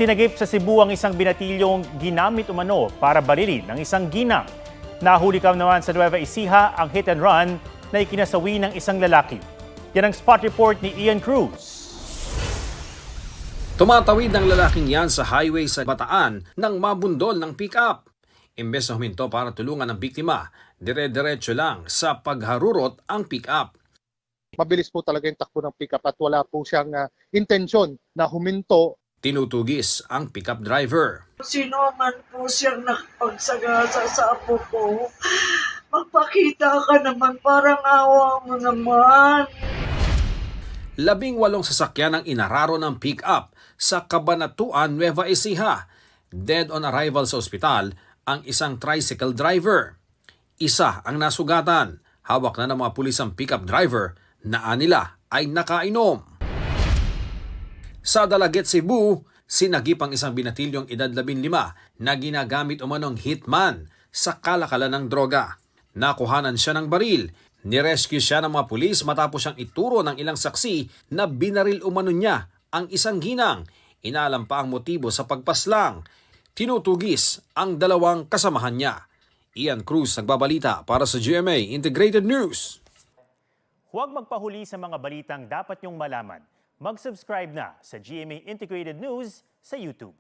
Sinagip sa Cebu ang isang binatilyong ginamit umano para barilin ng isang ginang. Nahuli naman sa Nueva Ecija ang hit and run na ikinasawi ng isang lalaki. Yan ang spot report ni Ian Cruz. Tumatawid ng lalaking yan sa highway sa Bataan nang mabundol ng pick-up. Imbes na huminto para tulungan ang biktima, dire-diretso lang sa pagharurot ang pick-up. Mabilis po talaga yung takbo ng pick-up at wala po siyang intensyon na huminto. Tinutugis ang pick-up driver. Sino man po siyang nakapagsagasa sa apo ko, magpakita ka naman, parang awa mo naman. 18 sasakyan ang inararo ng pick-up sa Cabanatuan, Nueva Ecija. Dead on arrival sa ospital ang isang tricycle driver. Isa ang nasugatan. Hawak na ng mga pulis ang pick-up driver na nila ay nakainom. Sa Dalaget, Cebu, sinagip ang isang binatilyong edad 15 na ginagamit umanong hitman sa kalakalan ng droga. Nakuhanan siya ng baril. Nirescue siya ng mga pulis matapos siyang ituro ng ilang saksi na binaril umano niya ang isang ginang. Inalam pa ang motibo sa pagpaslang. Tinutugis ang dalawang kasamahan niya. Ian Cruz nagbabalita para sa GMA Integrated News. Huwag magpahuli sa mga balitang dapat niyong malaman. Mag-subscribe na sa GMA Integrated News sa YouTube.